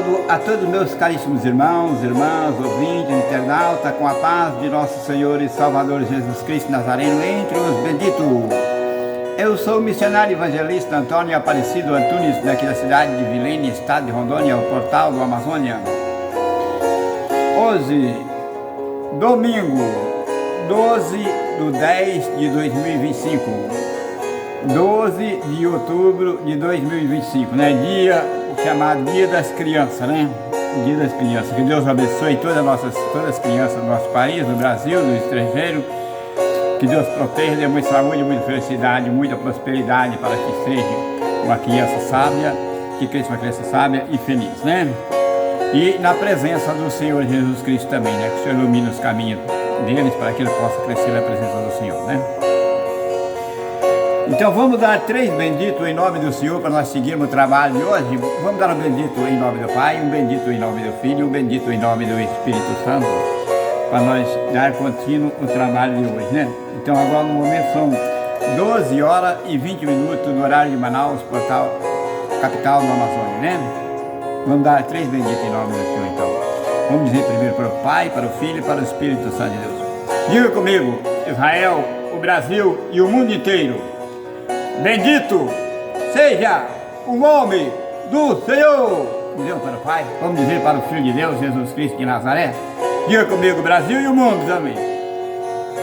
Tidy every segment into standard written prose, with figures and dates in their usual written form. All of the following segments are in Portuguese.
Saudo a todos meus caríssimos irmãos, irmãs, ouvintes, internauta, com a paz de nosso Senhor e Salvador Jesus Cristo Nazareno entre os benditos. Eu sou o missionário evangelista Antônio Aparecido Antunes, daqui da cidade de Vilene, estado de Rondônia, o portal do Amazônia. Hoje, domingo, 12/10/2025, 12 de outubro de 2025, né? Dia chamado Dia das Crianças, né? Dia das Crianças. Que Deus abençoe todas as crianças do nosso país, do Brasil, do estrangeiro. Que Deus proteja, dê muita saúde, muita felicidade, muita prosperidade para que seja uma criança sábia, que cresça uma criança sábia e feliz, né? E na presença do Senhor Jesus Cristo também, né? Que o Senhor ilumine os caminhos deles para que ele possa crescer na presença do Senhor, né? Então vamos dar 3 benditos em nome do Senhor para nós seguirmos o trabalho de hoje. Vamos dar um bendito em nome do Pai, um bendito em nome do Filho, um bendito em nome do Espírito Santo, para nós dar contínuo o trabalho de hoje, né? Então agora no momento são 12h20 no horário de Manaus, capital do Amazônia, né? Vamos dar 3 benditos em nome do Senhor, então. Vamos dizer primeiro para o Pai, para o Filho e para o Espírito Santo de Deus. Diga comigo, Israel, o Brasil e o mundo inteiro. Bendito seja o nome do Senhor. Dizemos para o Pai, vamos dizer para o Filho de Deus, Jesus Cristo de Nazaré. Diga comigo, Brasil e o mundo também.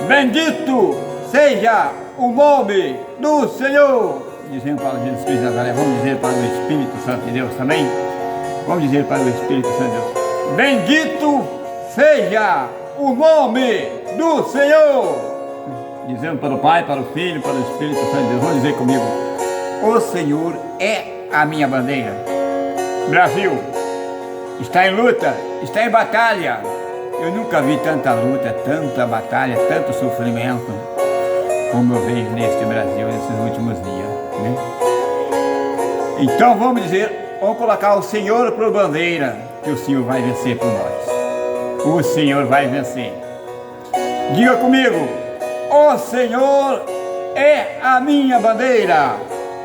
Bendito seja o nome do Senhor. Dizemos para Jesus Cristo de Nazaré, vamos dizer para o Espírito Santo de Deus também. Vamos dizer para o Espírito Santo de Deus. Bendito seja o nome do Senhor. Dizendo para o Pai, para o Filho, para o Espírito Santo de Deus. Vamos dizer comigo. O Senhor é a minha bandeira. Brasil está em luta, está em batalha. Eu nunca vi tanta luta, tanta batalha, tanto sofrimento como eu vejo neste Brasil nesses últimos dias, né? Então vamos dizer, vamos colocar o Senhor por bandeira, que o Senhor vai vencer por nós. O Senhor vai vencer. Diga comigo. O Senhor é a minha bandeira.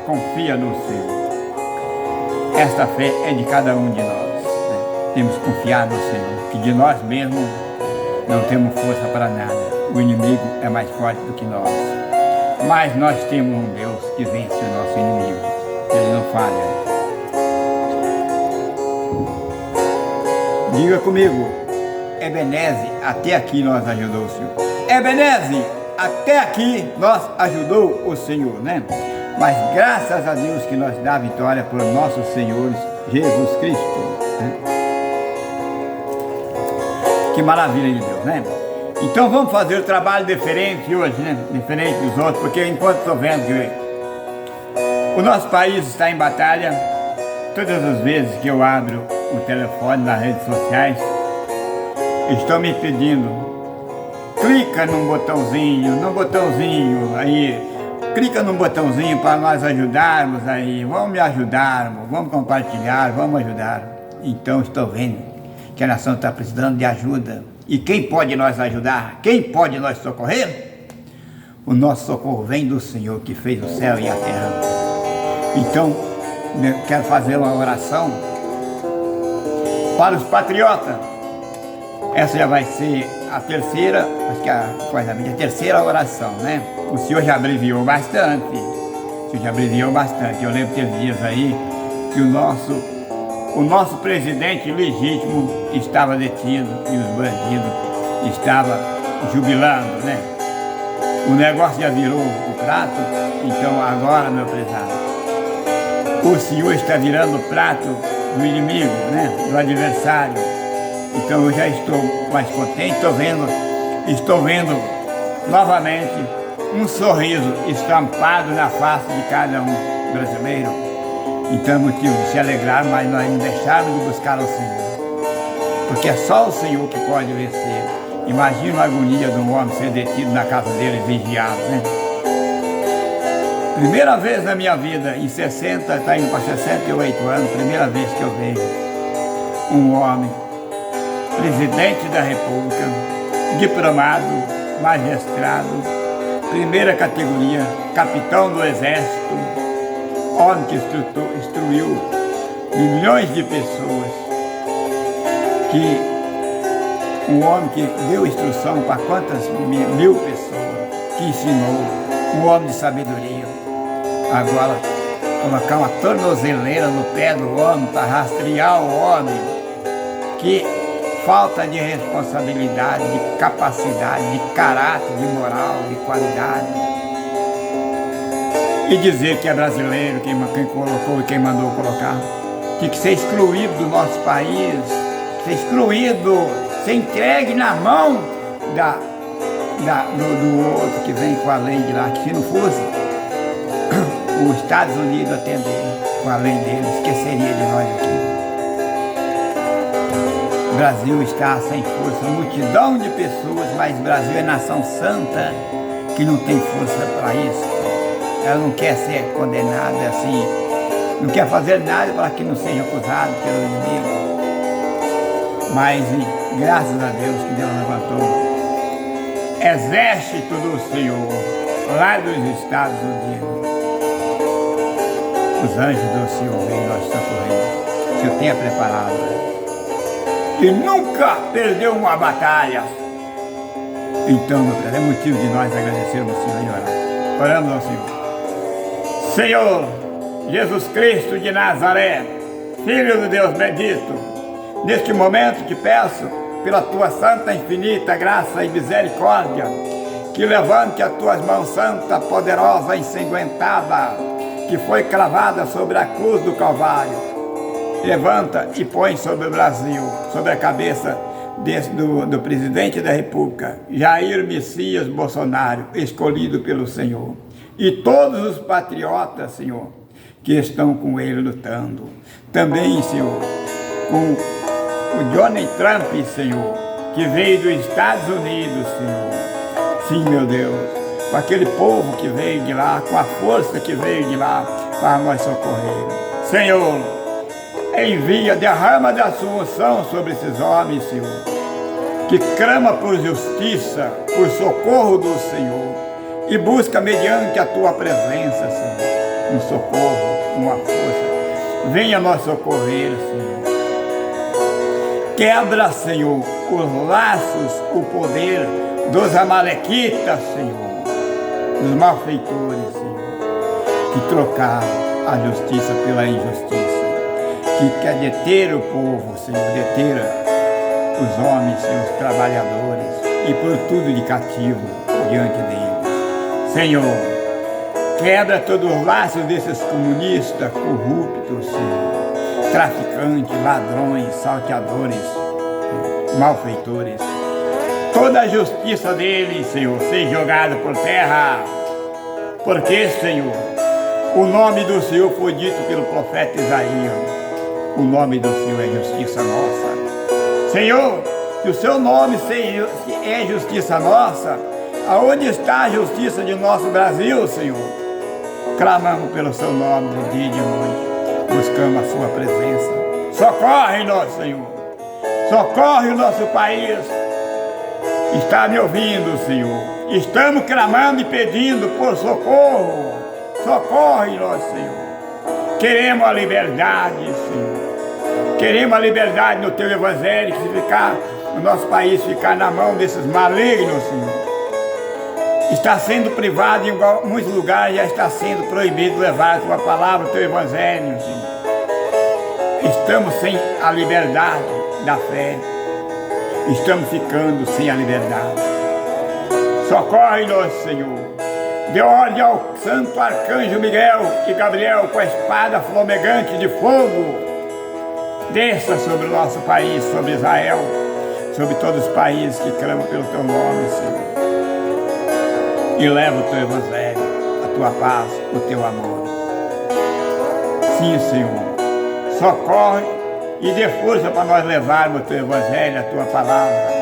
Confia no Senhor. Esta fé é de cada um de nós, né? Temos que confiar no Senhor, que de nós mesmos não temos força para nada. O inimigo é mais forte do que nós. Mas nós temos um Deus que vence o nosso inimigo. Ele não falha. Diga comigo. Ebenezer, até aqui nós ajudou o Senhor. Ebenezer, até aqui nós ajudou o Senhor, né? Mas graças a Deus que nós dá a vitória por nosso Senhor Jesus Cristo, né? Que maravilha de Deus, né? Então vamos fazer o trabalho diferente hoje, né? Diferente dos outros, porque enquanto estou vendo que o nosso país está em batalha, todas as vezes que eu abro o telefone nas redes sociais, estão me pedindo, clica num botãozinho aí, clica num botãozinho para nós ajudarmos aí, vamos me ajudar, vamos compartilhar, vamos ajudar. Então estou vendo que a nação está precisando de ajuda. E quem pode nos ajudar? Quem pode nos socorrer? O nosso socorro vem do Senhor que fez o céu e a terra. Então, eu quero fazer uma oração para os patriotas. Essa já vai ser a terceira, acho que a terceira oração, né? O Senhor já abreviou bastante. Eu lembro que dias aí que o nosso presidente legítimo estava detido e os bandidos estavam jubilando, né? O negócio já virou o prato, então agora, meu prezado, o Senhor está virando o prato do inimigo, né? Do adversário. Então eu já estou mais contente, estou vendo novamente um sorriso estampado na face de cada um brasileiro. Então é motivo de se alegrar, mas nós não deixarmos de buscar o Senhor. Porque é só o Senhor que pode vencer. Imagina a agonia de um homem ser detido na casa dele, vigiado, né? Primeira vez na minha vida, em 60, está indo para 68 anos, primeira vez que eu vejo um homem, presidente da República, diplomado, magistrado, primeira categoria, capitão do Exército, homem que instruiu milhões de pessoas, que um homem que deu instrução para quantas mil pessoas, que ensinou, um homem de sabedoria, agora colocar uma tornozeleira no pé do homem para rastrear o homem, que falta de responsabilidade, de capacidade, de caráter, de moral, de qualidade. E dizer que é brasileiro, quem colocou e quem mandou colocar. Tinha que ser excluído do nosso país, ser excluído, ser entregue na mão do outro que vem com a lei de lá, que se não fosse os Estados Unidos atender com a lei deles, esqueceria de nós aqui. O Brasil está sem força, multidão de pessoas, mas o Brasil é nação santa que não tem força para isso. Ela não quer ser condenada assim, não quer fazer nada para que não seja acusado pelo inimigo. Mas graças a Deus que Deus levantou exército do Senhor lá dos Estados Unidos. Os anjos do Senhor vêm nós socorrer. O Senhor tenha preparado. E nunca perdeu uma batalha. Então, meu Deus, é motivo de nós agradecermos ao Senhor e orar. Oramos ao Senhor. Senhor Jesus Cristo de Nazaré, Filho do Deus bendito, neste momento te peço, pela tua santa infinita graça e misericórdia, que levante as tuas mãos santa, poderosa, ensanguentada, que foi cravada sobre a cruz do Calvário. Levanta e põe sobre o Brasil, sobre a cabeça do presidente da República, Jair Messias Bolsonaro, escolhido pelo Senhor. E todos os patriotas, Senhor, que estão com ele lutando. Também, Senhor, com o Donald Trump, Senhor, que veio dos Estados Unidos, Senhor. Sim, meu Deus, com aquele povo que veio de lá, com a força que veio de lá, para nós socorrer. Senhor, envia, derrama da sua unção sobre esses homens, Senhor, que clama por justiça, por socorro do Senhor, e busca mediante a tua presença, Senhor, um socorro, uma força. Venha nos socorrer, Senhor. Quebra, Senhor, os laços, o poder dos amalequitas, Senhor, dos malfeitores, Senhor, que trocaram a justiça pela injustiça, que quer deter o povo, Senhor, deter os homens, Senhor, os trabalhadores, e por tudo de cativo diante deles. Senhor, quebra todos os laços desses comunistas corruptos, Senhor, traficantes, ladrões, salteadores, malfeitores. Toda a justiça deles, Senhor, seja jogada por terra, porque, Senhor, o nome do Senhor foi dito pelo profeta Isaías. O nome do Senhor é justiça nossa. Senhor, que o seu nome é justiça nossa, aonde está a justiça de nosso Brasil, Senhor? Clamamos pelo seu nome de dia e de noite, buscamos a sua presença. Socorre-nos, Senhor. Socorre o nosso país. Está me ouvindo, Senhor? Estamos clamando e pedindo por socorro. Socorre-nos, Senhor. Queremos a liberdade, Senhor. Queremos a liberdade no teu evangelho, que ficar o nosso país ficar na mão desses malignos, Senhor. Está sendo privado em muitos lugares, já está sendo proibido levar a tua palavra, o teu evangelho, Senhor. Estamos sem a liberdade da fé. Estamos ficando sem a liberdade. Socorre-nos, Senhor. Dê ordem ao santo arcanjo Miguel e Gabriel com a espada flamegante de fogo. Desça sobre o nosso país, sobre Israel, sobre todos os países que clamam pelo teu nome, Senhor. E leva o teu evangelho, a tua paz, o teu amor. Sim, Senhor. Socorre e dê força para nós levarmos o teu evangelho, a tua palavra.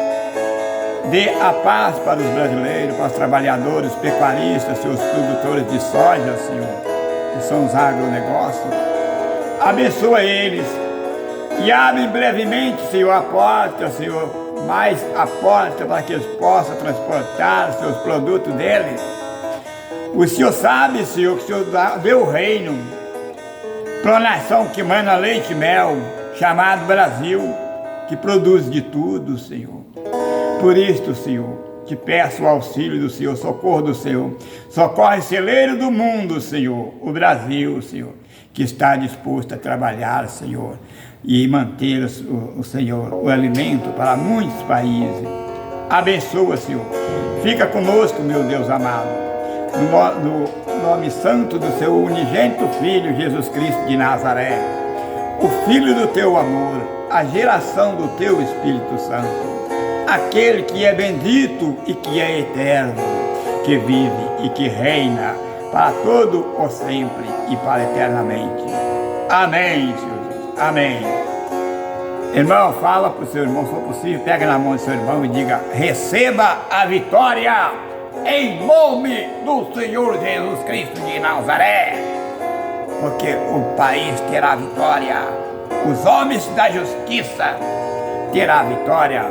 Dê a paz para os brasileiros, para os trabalhadores, os pecuaristas, seus produtores de soja, Senhor, que são os agronegócios. Abençoa eles e abre brevemente, Senhor, a porta, Senhor, mais a porta para que eles possam transportar os seus produtos deles. O Senhor sabe, Senhor, que o Senhor deu o reino para uma nação que manda leite e mel, chamado Brasil, que produz de tudo, Senhor. Por isto, Senhor, te peço o auxílio do Senhor, socorro do Senhor. Socorre celeiro do mundo, Senhor, o Brasil, Senhor, que está disposto a trabalhar, Senhor, e manter o Senhor, o alimento para muitos países. Abençoa, Senhor. Fica conosco, meu Deus amado. No nome santo do seu unigênito Filho, Jesus Cristo de Nazaré, o Filho do teu amor, a geração do teu Espírito Santo, aquele que é bendito e que é eterno, que vive e que reina para todo o sempre e para eternamente. Amém, Jesus. Amém. Irmão, fala para o seu irmão, se for possível, pega na mão do seu irmão e diga: receba a vitória em nome do Senhor Jesus Cristo de Nazaré, porque o país terá vitória, os homens da justiça terá vitória,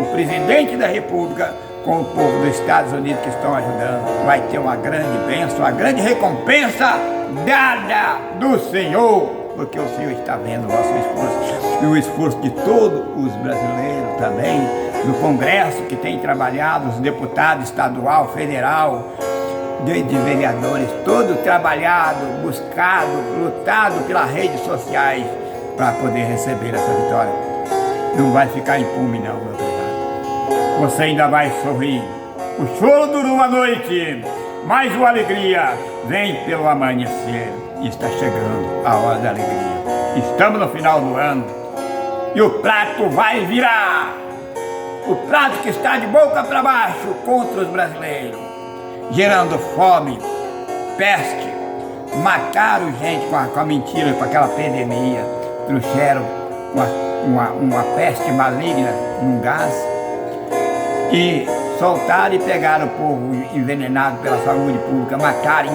o presidente da República com o povo dos Estados Unidos que estão ajudando vai ter uma grande bênção, uma grande recompensa dada do Senhor, porque o Senhor está vendo o nosso esforço e o esforço de todos os brasileiros também, do Congresso que tem trabalhado, os deputados estadual, federal, de vereadores, todo trabalhado, buscado, lutado pelas redes sociais para poder receber essa vitória. Não vai ficar impune não, meu querido. Você ainda vai sorrir. O choro durou uma noite, mas a alegria vem pelo amanhecer. E está chegando a hora da alegria. Estamos no final do ano e o prato vai virar. O prato que está de boca para baixo contra os brasileiros, gerando fome, peste, mataram gente com a mentira, com aquela pandemia, trouxeram uma peste maligna num gás e soltaram e pegaram o povo envenenado pela saúde pública, mataram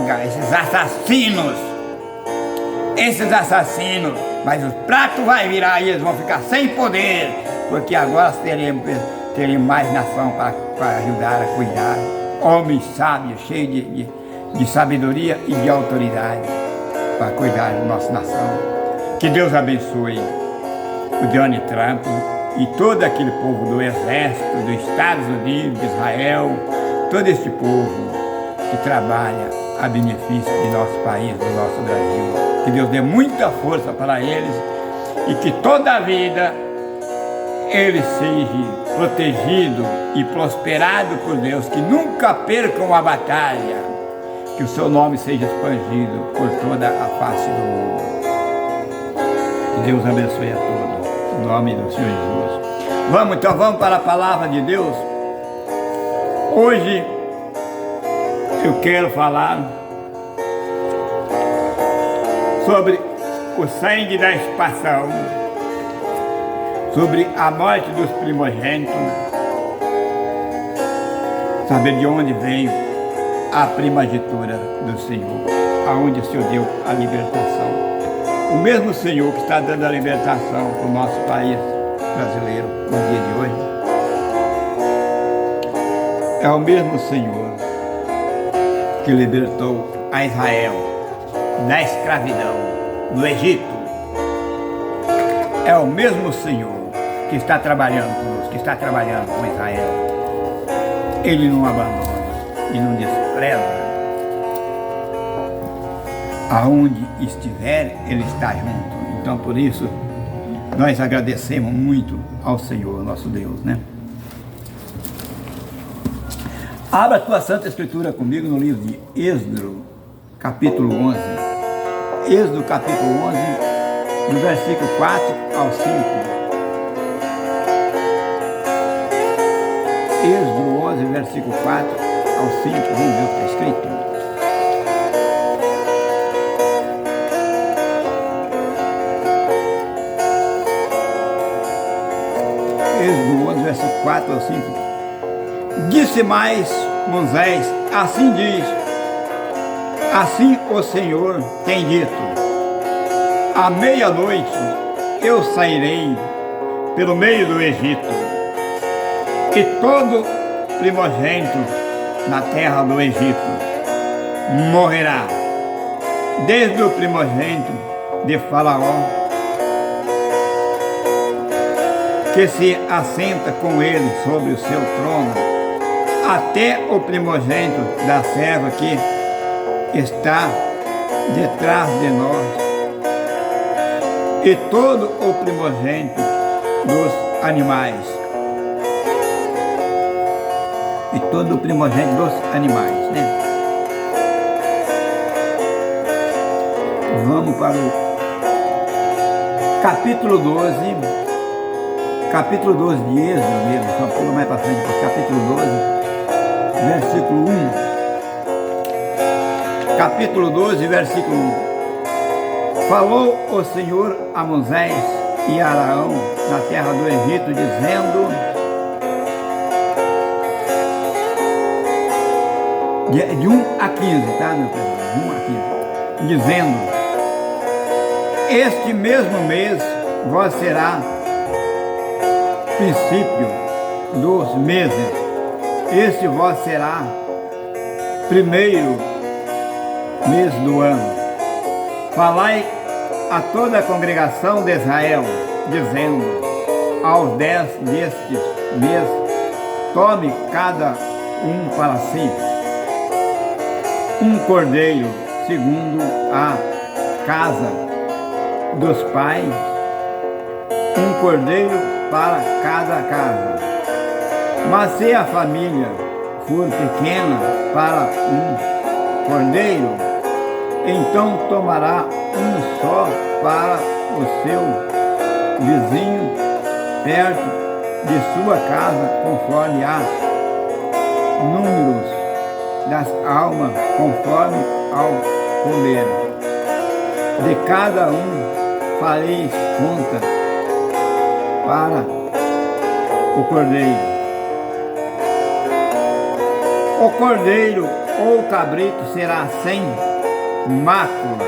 esses assassinos, mas o prato vai virar e eles vão ficar sem poder, porque agora teremos mais nação para ajudar a cuidar, homens sábios, cheios de sabedoria e de autoridade para cuidar da nossa nação. Que Deus abençoe o Donald Trump e todo aquele povo do exército, dos Estados Unidos, de Israel, todo este povo que trabalha a benefício de nosso país, do nosso Brasil. Que Deus dê muita força para eles e que toda a vida eles sejam protegidos e prosperados por Deus, que nunca percam a batalha, que o seu nome seja expandido por toda a face do mundo. Que Deus abençoe a todos, em nome do Senhor Jesus. Vamos para a palavra de Deus. Hoje eu quero falar sobre o sangue da expiação, sobre a morte dos primogênitos, saber de onde veio a primogenitura do Senhor, aonde o Senhor deu a libertação. O mesmo Senhor que está dando a libertação para o nosso país brasileiro no dia de hoje, é o mesmo Senhor que libertou a Israel da escravidão no Egito. É o mesmo Senhor que está trabalhando conosco, que está trabalhando com Israel. Ele não abandona e não despreza. Aonde estiver, Ele está junto. Então, por isso, nós agradecemos muito ao Senhor, nosso Deus, né? Abra a tua Santa Escritura comigo no livro de Êxodo, capítulo 11. Êxodo, capítulo 11, do versículo 4 ao 5. Êxodo 11, versículo 4 ao 5, vamos ver o que está escrito. Êxodo 11, versículo 4 ao 5. Disse mais Moisés, assim diz, assim o Senhor tem dito, à meia-noite eu sairei pelo meio do Egito, e todo primogênito na terra do Egito morrerá, desde o primogênito de Faraó que se assenta com ele sobre o seu trono, até o primogênito da serva que está detrás de nós, e todo o primogênito dos animais. E todo o primogênito dos animais, né? Vamos para o capítulo 12, capítulo 12 de Êxodo mesmo, só pula mais para frente, para o capítulo 12, versículo 1. Capítulo 12, versículo 1. Falou o Senhor a Moisés e a Arão na terra do Egito, dizendo, de 1 a 15, tá, meu Deus? De 1 a 15, dizendo, este mesmo mês vós será princípio dos meses, este vós será primeiro mês do ano. Falai a toda a congregação de Israel, dizendo, aos 10 destes meses, tome cada um para si um cordeiro, segundo a casa dos pais, um cordeiro para cada casa. Mas se a família for pequena para um cordeiro, então tomará um só para o seu vizinho perto de sua casa, conforme a números das almas, conforme ao comer. De cada um fareis conta para o cordeiro. O cordeiro ou cabrito será sem mácula,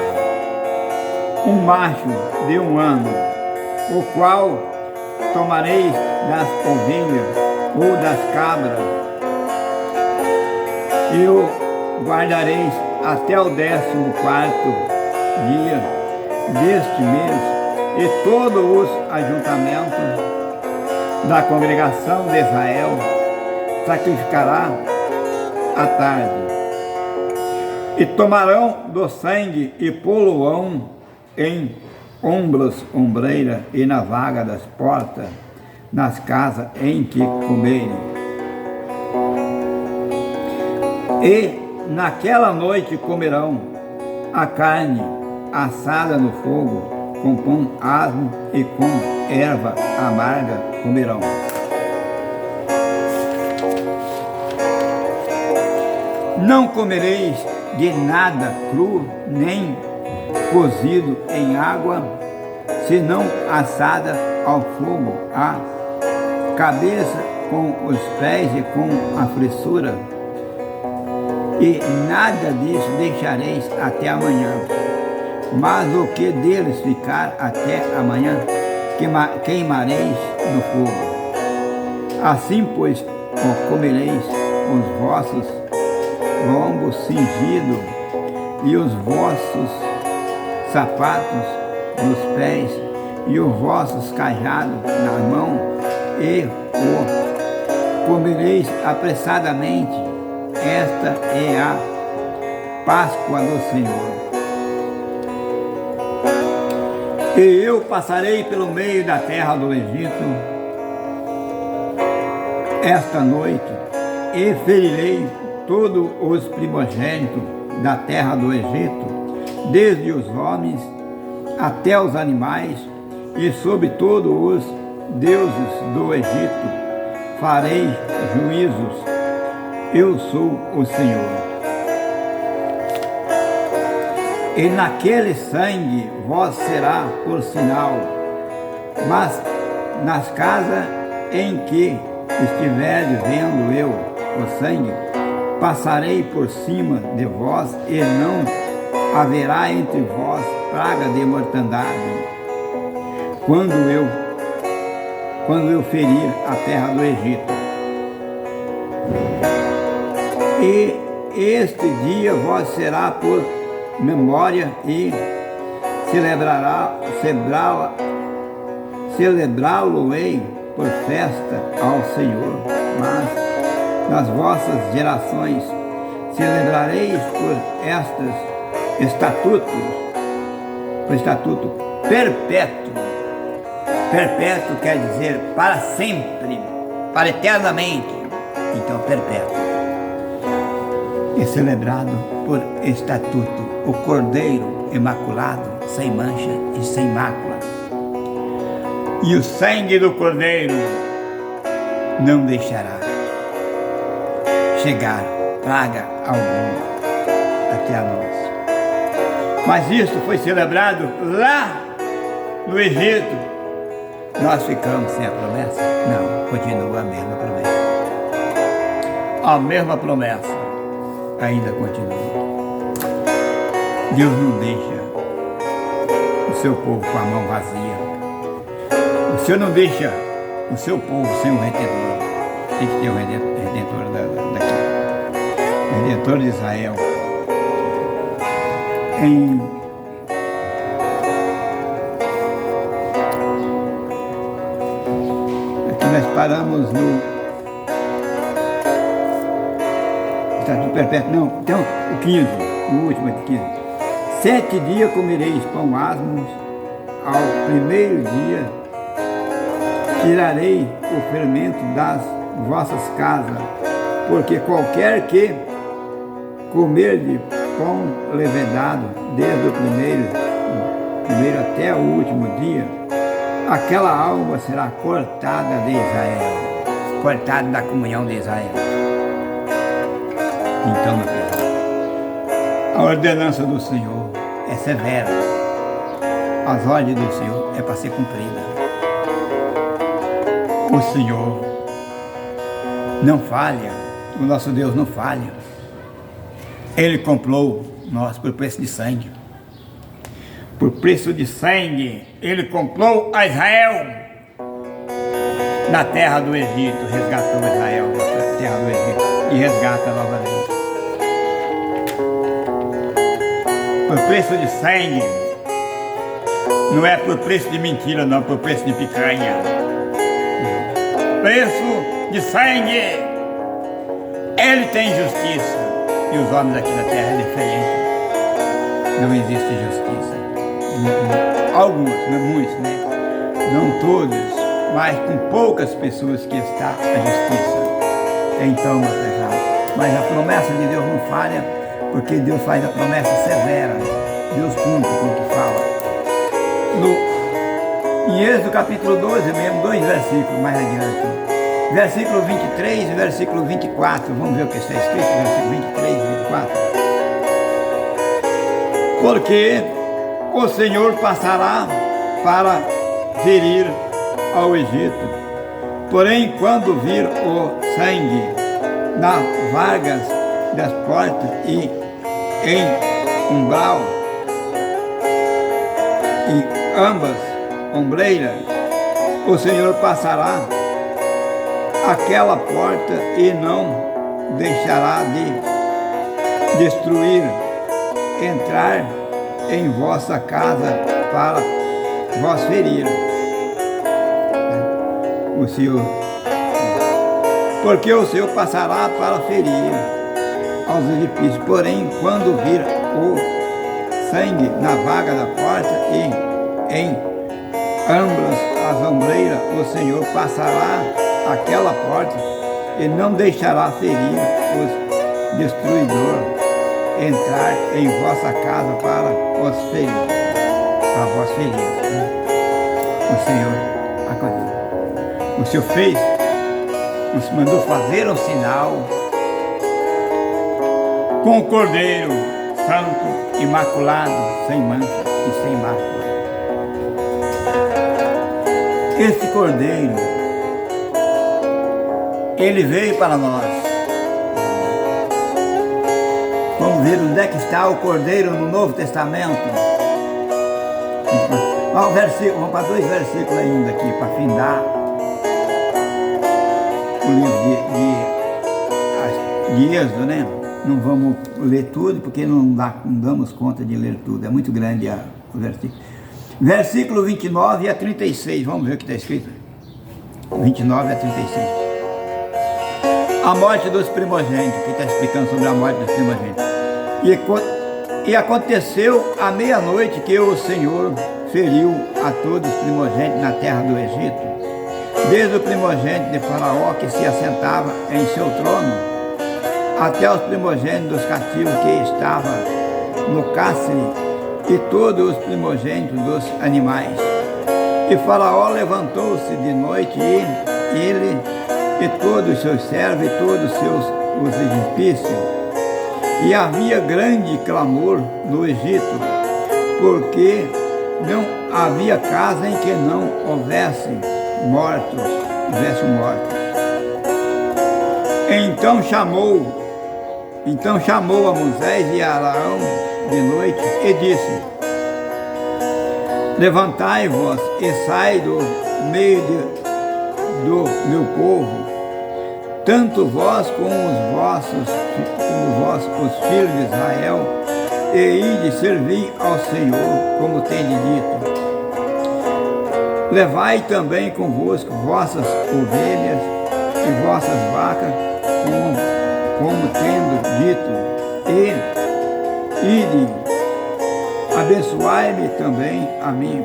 um macho de 1 ano, o qual tomareis das ovelhas ou das cabras, e o guardareis até o 14º dia deste mês, e todos os ajuntamentos da congregação de Israel sacrificará à tarde. E tomarão do sangue e pô-lo-ão em ombreiras e na vaga das portas, nas casas em que comerem. E naquela noite comerão a carne assada no fogo, com pão asmo e com erva amarga comerão. Não comereis de nada cru, nem cozido em água, senão assada ao fogo, a cabeça com os pés e com a fressura, e nada disso deixareis até amanhã. Mas o que deles ficar até amanhã, queimareis no fogo. Assim, pois, comereis os vossos lombos cingidos e os vossos sapatos nos pés e os vossos cajados na mão, e o comereis apressadamente. Esta é a Páscoa do Senhor. E eu passarei pelo meio da terra do Egito esta noite, e ferirei todos os primogênitos da terra do Egito, desde os homens até os animais, e sobre todos os deuses do Egito farei juízos. Eu sou o Senhor. E naquele sangue vós será por sinal, mas nas casas em que estiverdes vendo eu o sangue, passarei por cima de vós, e não haverá entre vós praga de mortandade, quando eu ferir a terra do Egito. E este dia vós será por memória, e celebrá-lo-ei por festa ao Senhor, mas nas vossas gerações celebrareis por estatuto perpétuo. Perpétuo quer dizer para sempre, para eternamente. Então, perpétuo. E celebrado por estatuto o Cordeiro imaculado, sem mancha e sem mácula. E o sangue do Cordeiro não deixará chegar praga alguma até a nós. Mas isso foi celebrado lá no Egito. Nós ficamos sem a promessa? Não, continua a mesma promessa. A mesma promessa ainda continua. Deus não deixa o seu povo com a mão vazia. O Senhor não deixa o seu povo sem o Redentor. Tem que ter o Redentor daqui. O Redentor de Israel. Aqui nós paramos no Estatuto Perpétuo, não, então o 15, o último aqui, 15. 7 dias comereis pão asmos, ao primeiro dia tirarei o fermento das vossas casas, porque qualquer que comer de pão levedado, desde o primeiro até o último dia, aquela alma será cortada de Israel, cortada da comunhão de Israel. Então, meu filho, a ordenança do Senhor é severa, as ordens do Senhor é para ser cumprida. O Senhor não falha, o nosso Deus não falha. Ele comprou nós por preço de sangue. Por preço de sangue, Ele comprou a Israel na terra do Egito, resgatou Israel da terra do Egito e resgata novamente. Por preço de sangue, não é por preço de mentira, não, por preço de picanha. Preço de sangue. Ele tem justiça. E os homens aqui na terra é diferente. Não existe justiça. Alguns, não muitos, né? Não todos, mas com poucas pessoas que está a justiça. Então, meu pesado, mas a promessa de Deus não falha, porque Deus faz a promessa severa. Deus cumpre com o que fala. Em Êxodo capítulo 12 mesmo, 2 versículos mais adiante. Versículo 23 e versículo 24. Vamos ver o que está escrito, versículo 23 e 24. Porque o Senhor passará para ferir ao Egito. Porém, quando vir o sangue nas vargas das portas e em umbral e ambas ombreiras, o Senhor passará aquela porta e não deixará de destruir, entrar em vossa casa para vos ferir. O Senhor, porque o Senhor passará para ferir aos egípcios. Porém, quando vir o sangue na vaga da porta e em ambas as ombreiras, o Senhor passará aquela porta e não deixará ferir os destruidores entrar em vossa casa para vos ferir, O Senhor acordou. O Senhor fez, nos mandou fazer um sinal com o Cordeiro Santo, imaculado, sem mancha e sem mácula. Esse Cordeiro, ele veio para nós. Vamos ver onde é que está o Cordeiro no Novo Testamento. Vamos para 2 versículos ainda aqui, para findar o livro de Êxodo, né? Não vamos ler tudo, porque não damos conta de ler tudo. É muito grande o versículo. Versículo 29 a 36, vamos ver o que está escrito. 29 a 36. A morte dos primogênitos, que está explicando sobre a morte dos primogênitos. E aconteceu à meia-noite que o Senhor feriu a todos os primogênitos na terra do Egito, desde o primogênito de Faraó que se assentava em seu trono, até os primogênitos dos cativos que estavam no cárcere, e todos os primogênitos dos animais. E Faraó levantou-se de noite, e ele e todos os seus servos e todos os egípcios. E havia grande clamor no Egito, porque não havia casa em que não houvesse mortos. Então chamou a Moisés e a Arão de noite e disse: levantai-vos e sai do meio do meu povo, tanto vós como os filhos de Israel, e ide servir ao Senhor, como tendes dito. Levai também convosco vossas ovelhas e vossas vacas, como tendo dito, e ide, abençoai-me também a mim.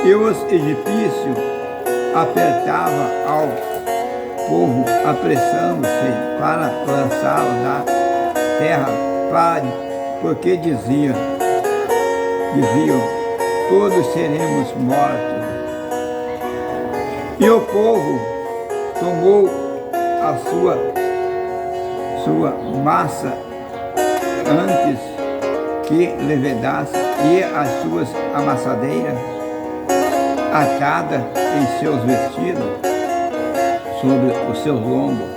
E os egípcios apertavam ao povo, apressando-se para lançá-lo da terra, porque diziam, todos seremos mortos. E o povo tomou a sua massa antes que levedasse, e as suas amassadeiras atadas em seus vestidos, sobre os seus ombros.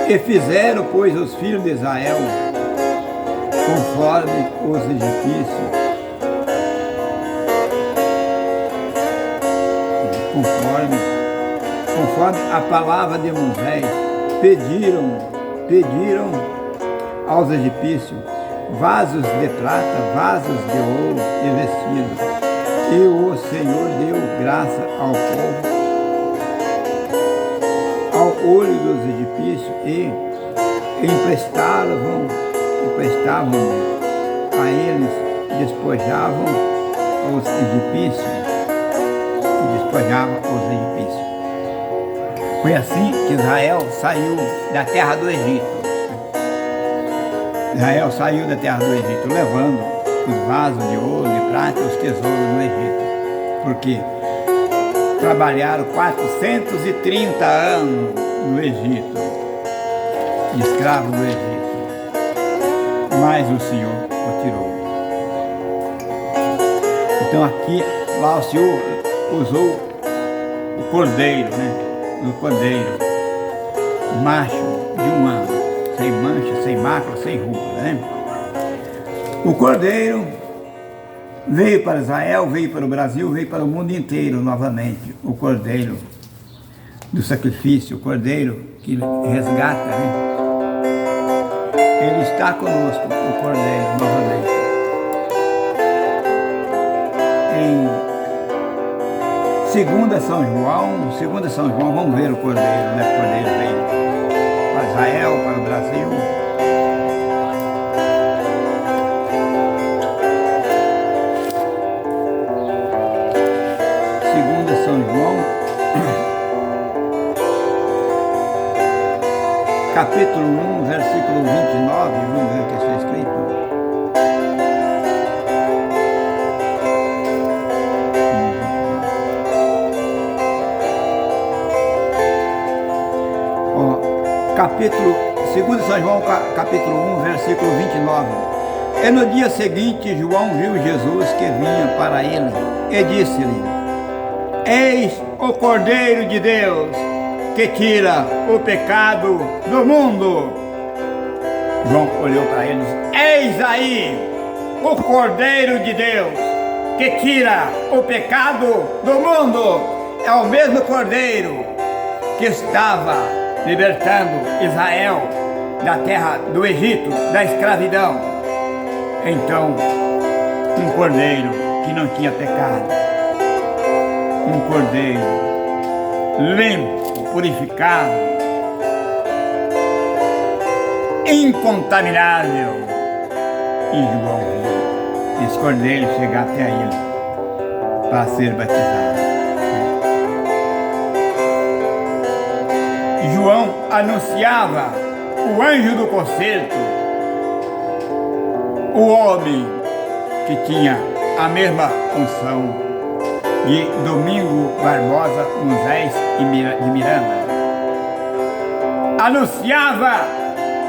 E fizeram, pois, os filhos de Israel conforme os egípcios, conforme a palavra de Moisés, pediram aos egípcios vasos de prata, vasos de ouro e vestidos. E o Senhor deu graça ao povo, ao olho dos egípcios, e emprestavam a eles, despojavam os egípcios. Foi assim que Israel saiu da terra do Egito. Israel saiu da terra do Egito, levando os vasos de ouro, de prata e os tesouros no Egito. Porque trabalharam 430 anos no Egito, de escravo do Egito. Mas o Senhor o tirou. Então aqui, lá o Senhor usou o cordeiro, né? O cordeiro, macho de um ano, sem mancha, sem mácula, sem ruga, né? O cordeiro veio para Israel, veio para o Brasil, veio para o mundo inteiro novamente. O cordeiro do sacrifício, o cordeiro que resgata, né? Ele está conosco, o cordeiro, novamente. Em 2 São João, vamos ver o cordeiro, né? O cordeiro veio para Israel, para o Brasil. São João, capítulo 1, versículo 29, vamos ver o que está escrito. Capítulo 2 São João, capítulo 1, versículo 29. E no dia seguinte, João viu Jesus que vinha para ele e disse-lhe: Eis o Cordeiro de Deus, que tira o pecado do mundo. João olhou para ele e disse: Eis aí o Cordeiro de Deus, que tira o pecado do mundo. É o mesmo Cordeiro que estava libertando Israel da terra do Egito, da escravidão. Então, um cordeiro que não tinha pecado. Um cordeiro limpo, purificado, incontaminável. E João viu esse cordeiro chegar até ele para ser batizado. João anunciava o anjo do concerto, o homem que tinha a mesma unção de Domingo Barbosa Moisés de Miranda. Anunciava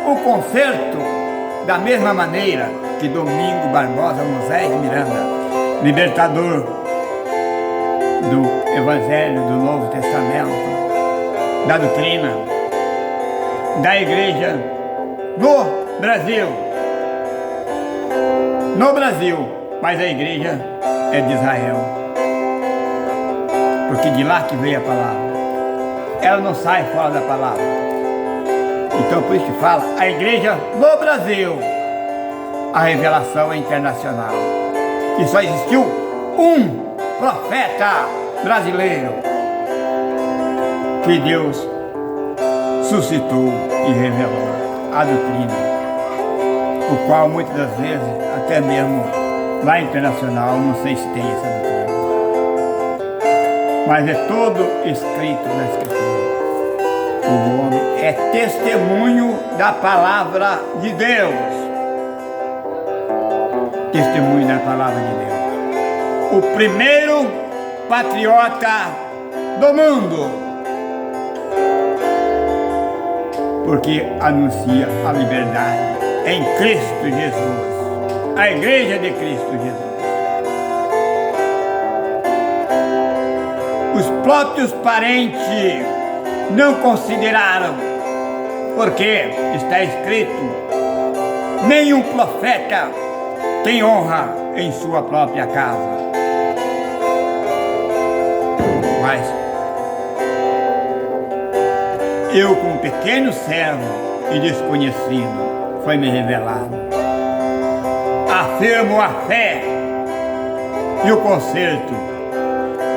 o concerto da mesma maneira que Domingo Barbosa Moisés de Miranda, libertador do Evangelho do Novo Testamento, da doutrina, da igreja no Brasil. No Brasil, mas a igreja é de Israel. Porque de lá que veio a palavra. Ela não sai fora da palavra. Então por isso que fala, a igreja no Brasil. A revelação é internacional. E só existiu um profeta brasileiro que Deus suscitou e revelou a doutrina, o qual muitas das vezes, até mesmo lá internacional, não sei se tem essa doutrina, mas é todo escrito na Escritura. O homem é testemunho da palavra de Deus. Testemunho da palavra de Deus. O primeiro patriota do mundo. Porque anuncia a liberdade em Cristo Jesus, a igreja de Cristo Jesus. Os próprios parentes não consideraram, porque está escrito, nenhum profeta tem honra em sua própria casa. Mas eu, como pequeno servo e desconhecido, foi me revelado. Afirmo a fé e o concerto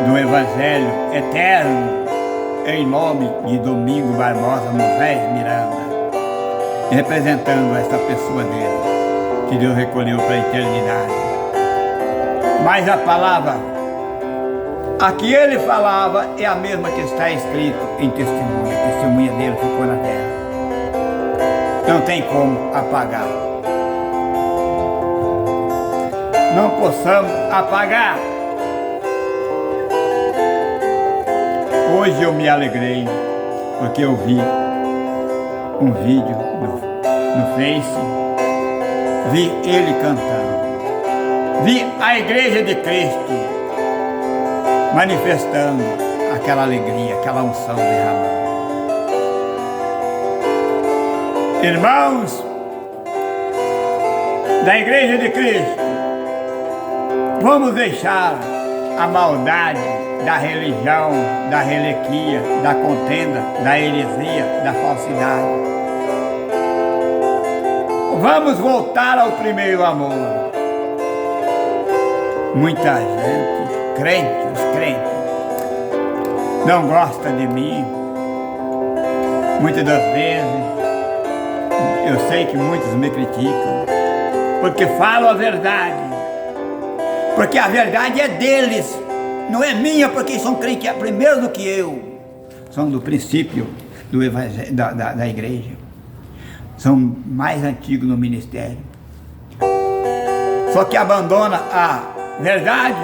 do Evangelho eterno em nome de Domingo Barbosa Moisés Miranda, representando essa pessoa dele, que Deus recolheu para a eternidade. Mas a palavra a que ele falava é a mesma que está escrito em testemunha. A testemunha dele ficou na terra. Não tem como apagar. Não possamos apagar. Hoje eu me alegrei, porque eu vi um vídeo no Face, vi ele cantando, vi a igreja de Cristo manifestando aquela alegria, aquela unção derramada. Irmãos da igreja de Cristo, vamos deixar a maldade da religião, da relequia, da contenda, da heresia, da falsidade. Vamos voltar ao primeiro amor. Muita gente, crente, os crentes, não gosta de mim. Muitas das vezes, eu sei que muitos me criticam, porque falo a verdade. Porque a verdade é deles, não é minha, porque são crentes primeiro do que eu. São do princípio do evangelho, da igreja. São mais antigos no ministério. Só que abandona a verdade.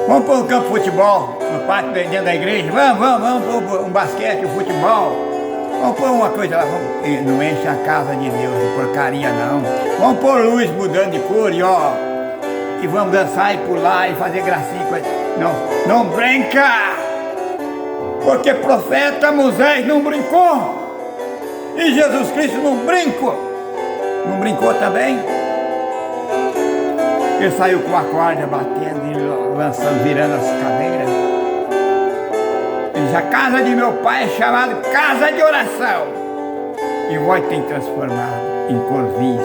Vamos para o campo de futebol, no pátio dentro da igreja. Vamos para um basquete, um futebol. Vamos pôr uma coisa lá. Não enche a casa de Deus de porcaria, não. Vamos pôr luz mudando de cor e ó. E vamos dançar e pular e fazer gracinha. Não brinca! Porque profeta Moisés não brincou. E Jesus Cristo não brincou. Não brincou também? Ele saiu com a corda batendo e lançando, virando as cadeiras. Ele diz, a casa de meu pai é chamada casa de oração. E vós tem transformado em corvis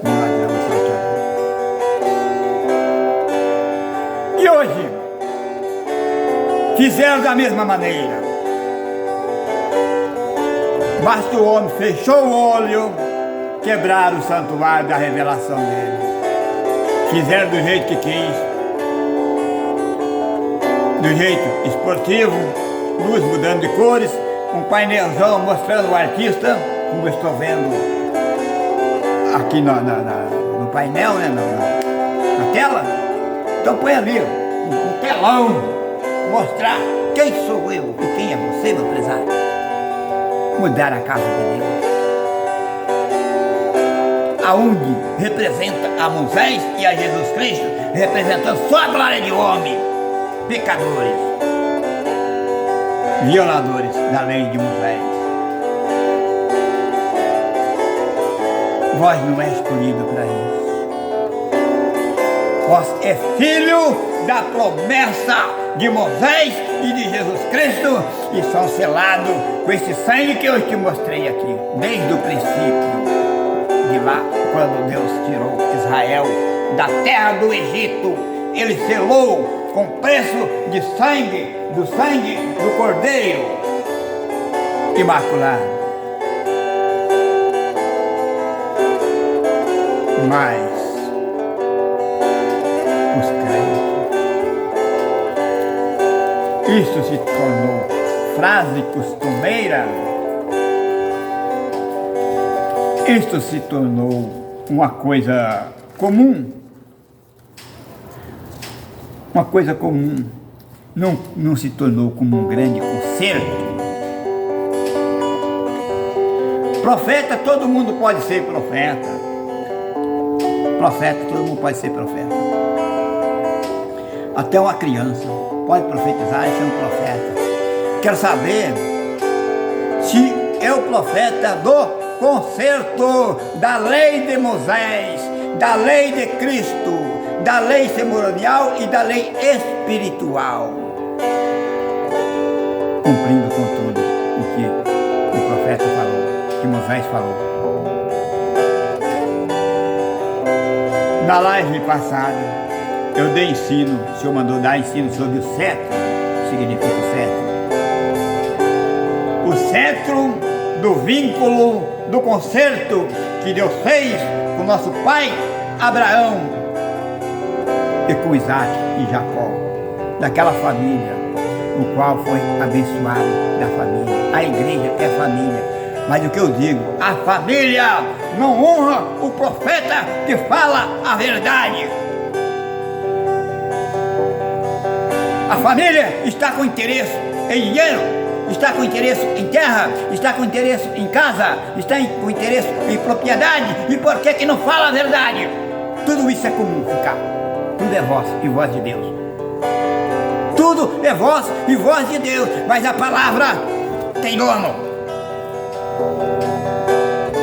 de ladrão e salteador. fizeram da mesma maneira. Basta o homem fechou o olho, quebraram o santuário da revelação dele. Fizeram do jeito que quis, do jeito esportivo, luz mudando de cores, um painelzão mostrando o artista, como eu estou vendo aqui no painel, né, na tela. Então põe ali um telão, mostrar quem sou eu e quem é você, meu prezado. Mudar a casa de Deus. Aonde representa a Moisés e a Jesus Cristo, representando só a glória de homem, pecadores, violadores da lei de Moisés. Vós não é escolhido para isso. Vós é filho da promessa de Moisés e de Jesus Cristo e são selados com esse sangue que eu te mostrei aqui, desde o princípio. De lá, quando Deus tirou Israel da terra do Egito, Ele selou com preço de sangue, do sangue do Cordeiro imaculado. Mas os crentes, isso se tornou frase costumeira. Isto se tornou uma coisa comum. Uma coisa comum. Não se tornou como um grande concerto. Profeta, todo mundo pode ser profeta. Profeta, todo mundo pode ser profeta. Até uma criança pode profetizar e ser um profeta. Quero saber se é o profeta do concerto da lei de Moisés, da lei de Cristo, da lei cerimonial e da lei espiritual, cumprindo com tudo o que o profeta falou, que Moisés falou. Na live passada eu dei ensino, o Senhor mandou dar ensino sobre o cetro, significa o cetro. O cetro do vínculo, do concerto que Deus fez com nosso pai Abraão e com Isaac e Jacó, daquela família, no qual foi abençoado da família. A igreja é família, mas o que eu digo, a família não honra o profeta que fala a verdade. A família está com interesse em dinheiro, está com interesse em terra, está com interesse em casa, está com interesse em propriedade. E por que não fala a verdade? Tudo isso é comum ficar. Tudo é voz e voz de Deus. Tudo é voz e voz de Deus, mas a palavra tem dono.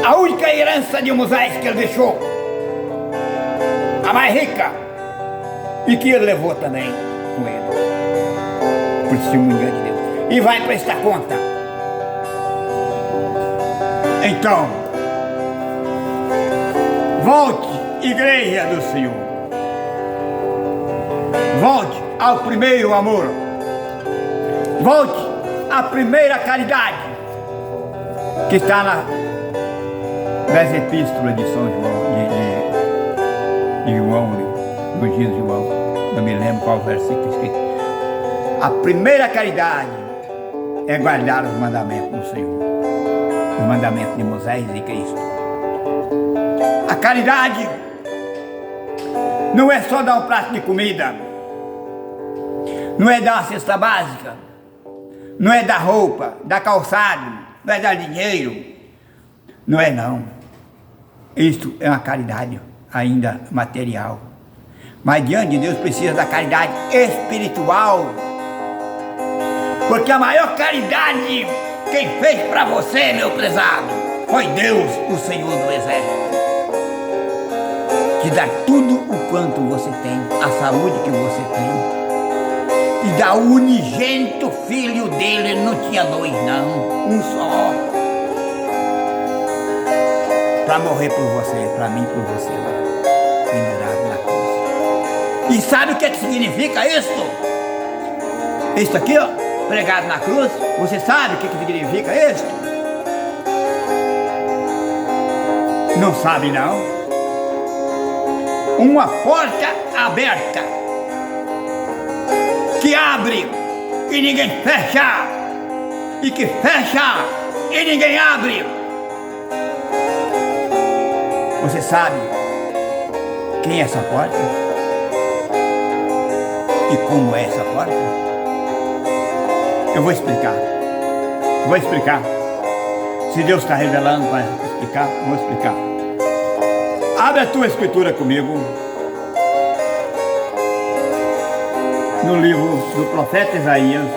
A única herança de Moisés que ele deixou, a mais rica, e que ele levou também com ele, por testemunho de Deus, e vai prestar conta. Então, volte, igreja do Senhor, volte ao primeiro amor, volte à primeira caridade que está nas epístolas de São João, de João, no dia de João, não me lembro qual versículo escrito. A primeira caridade é guardar os mandamentos do Senhor, os mandamentos de Moisés e de Cristo. A caridade não é só dar um prato de comida, não é dar uma cesta básica, não é dar roupa, dar calçado, não é dar dinheiro, não é não. Isto é uma caridade ainda material, mas diante de Deus precisa da caridade espiritual, porque a maior caridade quem fez para você, meu prezado, foi Deus, o Senhor do Exército, que dá tudo o quanto você tem, a saúde que você tem, e dá o unigênito filho dele, não tinha dois não, um só, para morrer por você, para mim, por você lá, pendurado na cruz. E sabe o que significa isso? Isso aqui, ó, pregado na cruz, você sabe o que significa isso? Não sabe não? Uma porta aberta que abre e ninguém fecha, e que fecha e ninguém abre. Você sabe quem é essa porta? E como é essa porta? Eu vou explicar. Vou explicar. Se Deus está revelando para explicar, vou explicar. Abre a tua escritura comigo. No livro do profeta Isaías.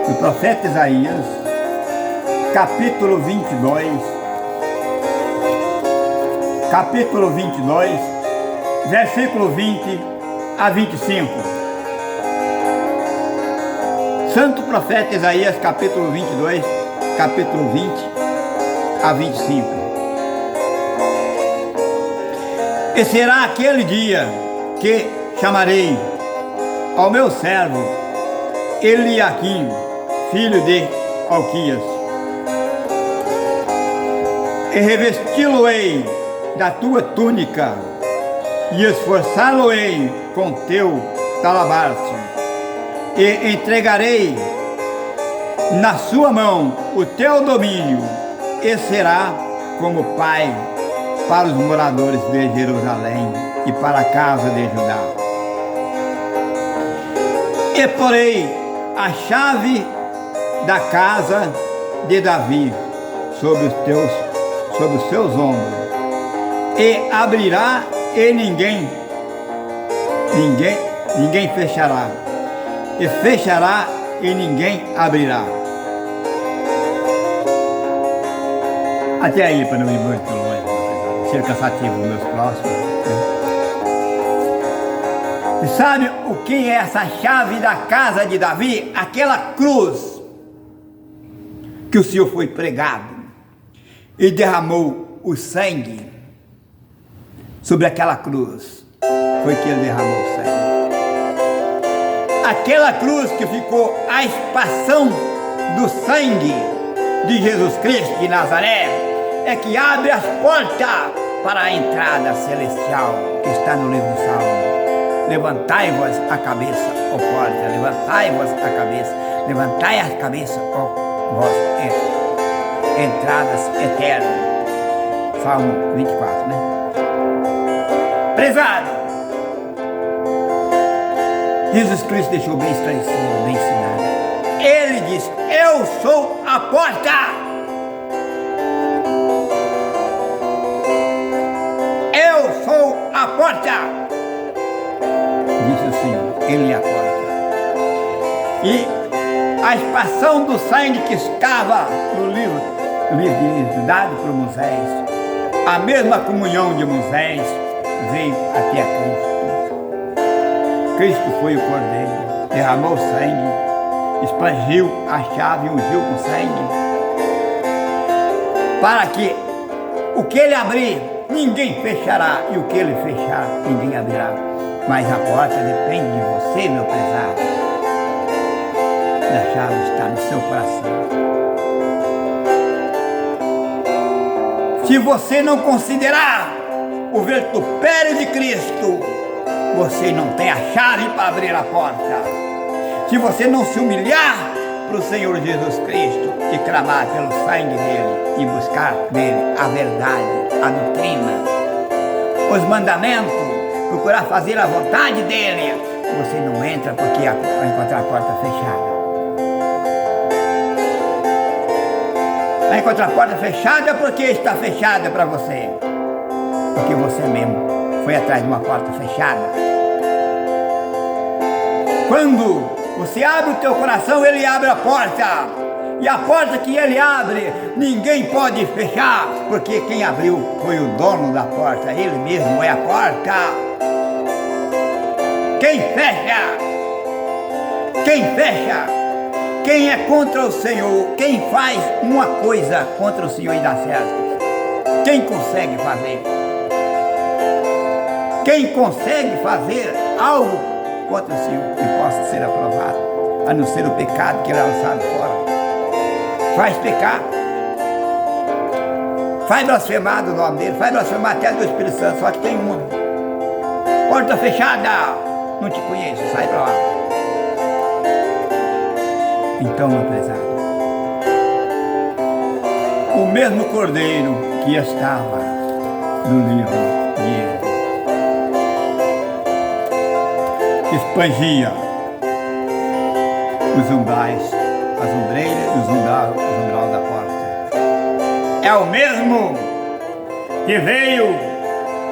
Do profeta Isaías, capítulo 22. Capítulo 22, versículo 20 a 25. Santo profeta Isaías, capítulo 22, capítulo 20 a 25. E será aquele dia que chamarei ao meu servo Eliaquim, filho de Alquias, e revesti-lo-ei da tua túnica, e esforçá-lo-ei com teu talabarte, e entregarei na sua mão o teu domínio, e será como pai para os moradores de Jerusalém e para a casa de Judá. E porei a chave da casa de Davi sobre os seus ombros, e abrirá e ninguém fechará, e fechará e ninguém abrirá. Até aí, para não ir muito longe, ser cansativo dos meus próximos. Você sabe o que é essa chave da casa de Davi? Aquela cruz que o Senhor foi pregado e derramou o sangue sobre aquela cruz. Foi que ele derramou o sangue. Aquela cruz que ficou a expansão do sangue de Jesus Cristo de Nazaré é que abre as portas para a entrada celestial que está no livro do Salmo. Levantai-vos a cabeça, ó porta, levantai-vos a cabeça, levantai a cabeça, ó vós, entradas eternas. Salmo 24, né? Prezado, Jesus Cristo deixou bem esclarecido, bem ensinado. Ele diz: eu sou a porta. Eu sou a porta. Disse o Senhor, ele é a porta. E a expansão do sangue que estava no livro dado por Moisés, a mesma comunhão de Moisés veio até a Cristo. Cristo foi o Cordeiro, derramou sangue, expandiu a chave, ungiu com sangue, para que o que ele abrir, ninguém fechará, e o que ele fechar, ninguém abrirá. Mas a porta depende de você, meu prezado. E a chave está no seu coração. Se você não considerar o vitupério de Cristo, você não tem a chave para abrir a porta. Se você não se humilhar para o Senhor Jesus Cristo e clamar pelo sangue dele e buscar dele a verdade, a doutrina, os mandamentos, procurar fazer a vontade dele, você não entra porque vai encontrar a porta fechada. Vai encontrar a porta fechada porque está fechada para você. Porque você mesmo foi atrás de uma porta fechada. Quando você abre o teu coração, ele abre a porta. E a porta que ele abre, ninguém pode fechar, porque quem abriu foi o dono da porta, ele mesmo é a porta. Quem fecha, quem é contra o Senhor, quem faz uma coisa contra o Senhor e dá certo, quem consegue fazer? Quem consegue fazer algo contra o Senhor que possa ser aprovado, a não ser o pecado que ele é lançado fora. Faz pecar, faz blasfemar do nome dele, faz blasfemar até do Espírito Santo, só que tem uma. Porta fechada, não te conheço, sai pra lá. Então, meu prezado, o mesmo cordeiro que estava no livro de Êxodo expandia os umbrais, as ombreiras e os umbrais da porta. É o mesmo que veio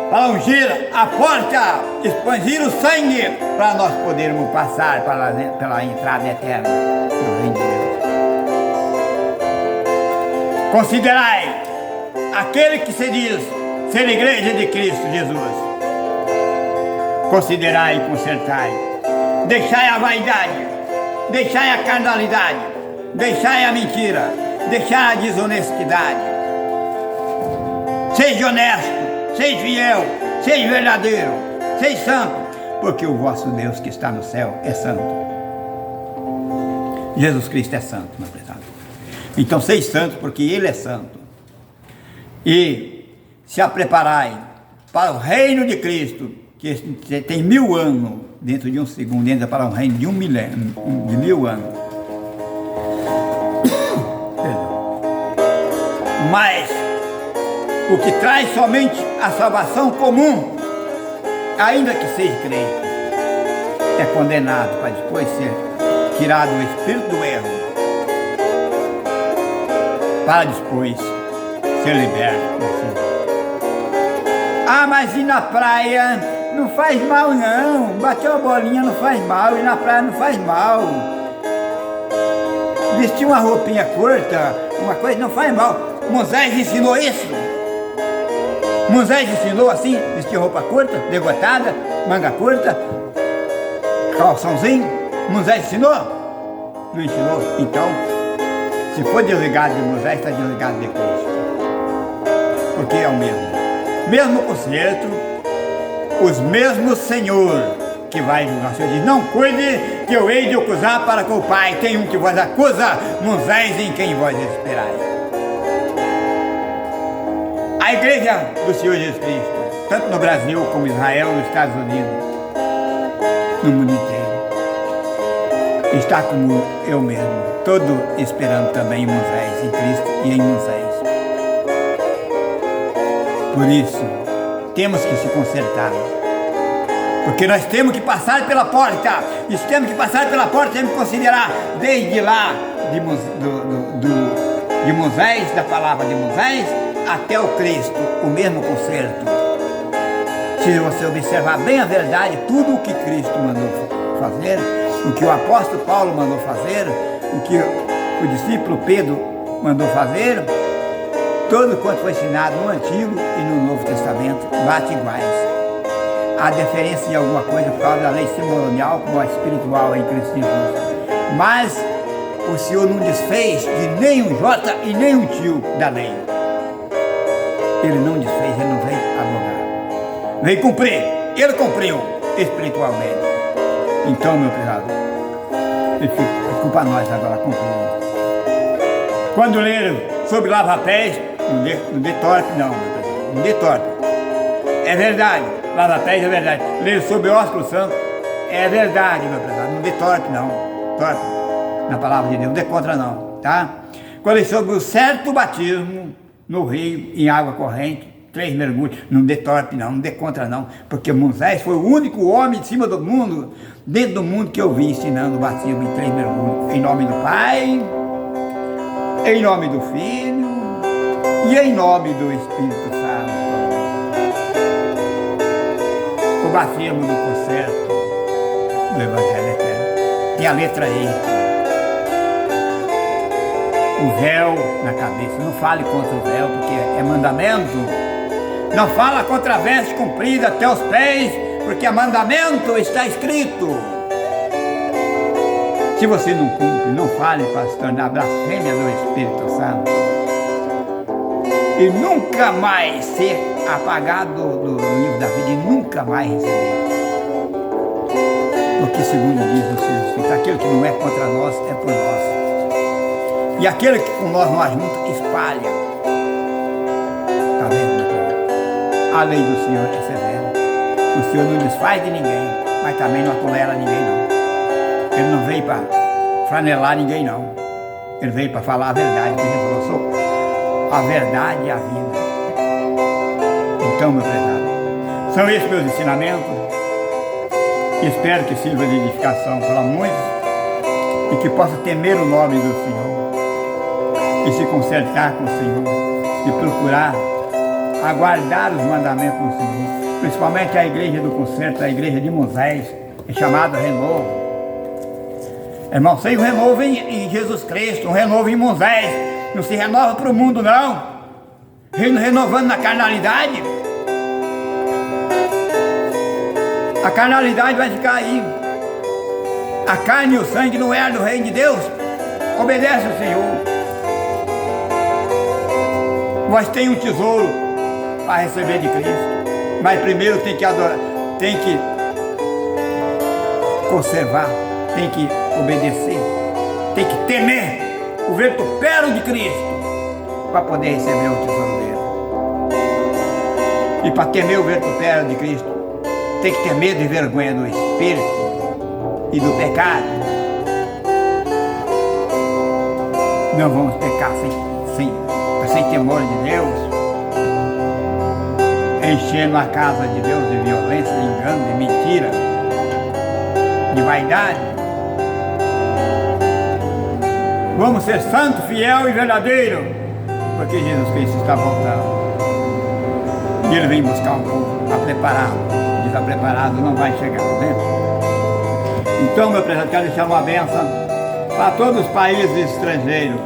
para ungir a porta, expandir o sangue, para nós podermos passar pela entrada eterna do reino de Deus. Considerai aquele que se diz ser igreja de Cristo Jesus. Considerai e consertai. Deixai a vaidade, deixai a carnalidade, deixai a mentira, deixai a desonestidade. Seja honesto, seja fiel, seja verdadeiro, seja santo, porque o vosso Deus que está no céu é santo. Jesus Cristo é santo, meu prezado. Então seja santo, porque Ele é santo. E se preparai para o reino de Cristo, que tem 1000 anos, dentro de um segundo, entra para um reino de 1 milênio, de 1000 anos. Mas o que traz somente a salvação comum, ainda que seja crente, é condenado para depois ser tirado o espírito do erro, para depois ser liberto. Ah, mas ir na praia não faz mal não, bater uma bolinha não faz mal, ir na praia não faz mal, vestir uma roupinha curta, uma coisa não faz mal. Moisés ensinou isso? Moisés ensinou assim, vestir roupa curta, degotada, manga curta, calçãozinho? Moisés ensinou? Não ensinou? Então, se for desligado de Moisés, está desligado de Cristo. Porque é o mesmo conserto, os mesmos Senhor que vai julgar. O Senhor diz, não cuide que eu hei de acusar para com o Pai. Tem um que vos acusa, Moisés em quem vós esperais. A igreja do Senhor Jesus Cristo, tanto no Brasil como em Israel, nos Estados Unidos, no mundo inteiro, está como eu mesmo, todo esperando também em Moisés, em Cristo e em Moisés. Por isso, temos que se consertar, porque nós temos que passar pela porta, e se temos que passar pela porta, temos que considerar desde lá de Moisés, da palavra de Moisés, até o Cristo, o mesmo conserto. Se você observar bem a verdade, tudo o que Cristo mandou fazer, o que o apóstolo Paulo mandou fazer, o que o discípulo Pedro mandou fazer, todo quanto foi ensinado no Antigo e no Novo Testamento, bate iguais. Há diferença em alguma coisa por causa da lei cerimonial como a espiritual em Cristo Jesus. Mas o Senhor não desfez de nenhum jota e nenhum tio da lei. Ele não desfez, ele não veio abrogar. Veio cumprir, ele cumpriu espiritualmente. Então, meu prezado, fica para nós agora cumprir. Quando leram sobre lava-pés, não dê torpe não, meu prezado, não dê torpe. É verdade, lava-pés é verdade. Leram sobre o ósculo santo, é verdade, meu prezado, não dê torpe não, torpe na palavra de Deus, não dê contra não, tá? Quando leram sobre o certo batismo, no rio, em água corrente, 3 mergulhos, não dê torpe não, não dê contra não, porque Moisés foi o único homem de cima do mundo, dentro do mundo que eu vi ensinando o batismo em 3 mergulhos, em nome do Pai, em nome do Filho e em nome do Espírito Santo. O batismo do concerto do Evangelho Eterno. Tem a letra E. O véu na cabeça, não fale contra o véu, porque é mandamento. Não fala contra a veste comprida até os pés, porque é mandamento, está escrito. Se você não cumpre, não fale para se tornar blasfêmia do Espírito Santo. E nunca mais ser apagado do livro da vida, e nunca mais receber. Porque Porque segundo diz o Senhor Espírito, aquele que não é contra nós é por nós. E aquele que com nós não ajunta, espalha. Está vendo, meu povo? A lei do Senhor é severa. O Senhor não desfaz de ninguém, mas também não atolera ninguém, não. Ele não veio para franelar ninguém, não. Ele veio para falar a verdade, que ele falou, sou a verdade e a vida. Então, meu prezado, são esses meus ensinamentos. Espero que sirva de edificação para muitos e que possa temer o nome do Senhor e se consertar com o Senhor e procurar aguardar os mandamentos do Senhor, principalmente a igreja do concerto, a igreja de Moisés, é chamada renovo. Irmão, sem o renovo em Jesus Cristo, um renovo em Moisés, não se renova para o mundo, não. Renovando na carnalidade, a carnalidade vai ficar aí. A carne e o sangue não é do reino de Deus. Obedece ao Senhor. Nós temos um tesouro para receber de Cristo, mas primeiro tem que adorar, tem que conservar, tem que obedecer, tem que temer o vitupério de Cristo para poder receber o tesouro dele. E para temer o vitupério de Cristo, tem que ter medo e vergonha do Espírito e do pecado. Não vamos pecar sem temor de Deus, enchendo a casa de Deus de violência, de engano, de mentira, de vaidade. Vamos ser santo, fiel e verdadeiro, porque Jesus Cristo está voltando. E Ele vem buscar um povo, está preparado. Está preparado, não vai chegar, né? Então, meu prezado, quero deixar uma bênção para todos os países estrangeiros.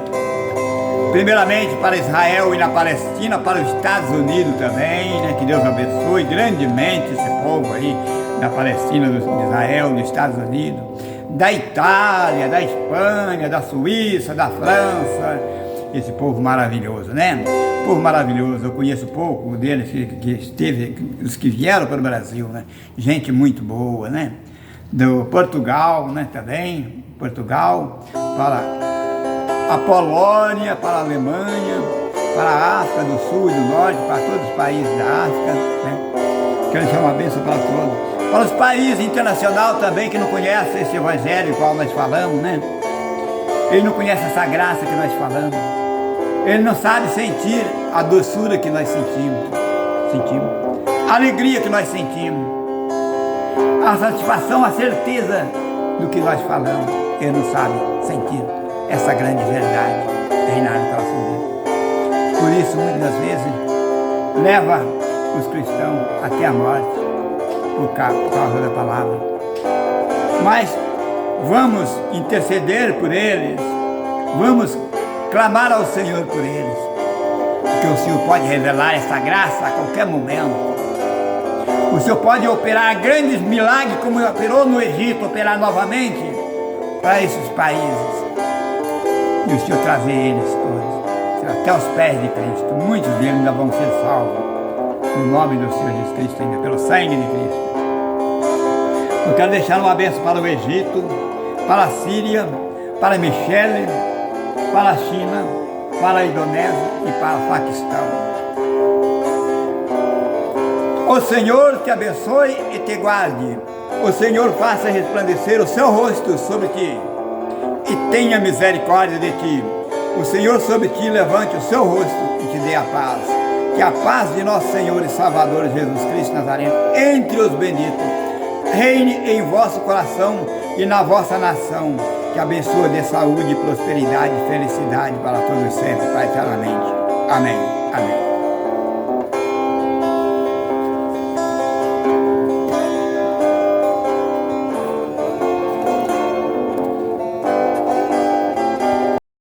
Primeiramente para Israel e na Palestina, para os Estados Unidos também, né? Que Deus abençoe grandemente esse povo aí da Palestina, de Israel, dos Estados Unidos, da Itália, da Espanha, da Suíça, da França. Esse povo maravilhoso, né? Povo maravilhoso, eu conheço pouco deles que esteve, os que vieram para o Brasil, né? Gente muito boa, né? Do Portugal, né? Também, Portugal, para a Polônia, para a Alemanha, para a África do Sul e do Norte, para todos os países da África, né? Quero deixar uma bênção para todos. Para os países internacionais também que não conhecem esse evangelho qual nós falamos, né? Ele não conhece essa graça que nós falamos. Ele não sabe sentir a doçura que nós sentimos, a alegria que nós sentimos, a satisfação, a certeza do que nós falamos. Ele não sabe sentir essa grande verdade reinar no coração dele. Por isso, muitas vezes, leva os cristãos até a morte, por causa da palavra. Mas vamos interceder por eles, vamos clamar ao Senhor por eles, porque o Senhor pode revelar essa graça a qualquer momento. O Senhor pode operar grandes milagres, como operou no Egito, operar novamente para esses países. E o Senhor trazer eles todos, até os pés de Cristo. Muitos deles ainda vão ser salvos, no nome do Senhor Jesus Cristo, ainda pelo sangue de Cristo. Eu quero deixar uma bênção para o Egito, para a Síria, para Michele, para a China, para a Indonésia e para o Paquistão. O Senhor te abençoe e te guarde. O Senhor faça resplandecer o seu rosto sobre ti e tenha misericórdia de ti. O Senhor sobre ti levante o seu rosto e te dê a paz. Que a paz de nosso Senhor e Salvador Jesus Cristo Nazareno, entre os benditos, reine em vosso coração e na vossa nação. Que abençoe de saúde, prosperidade e felicidade para todos sempre, para eternamente. Amém. Amém.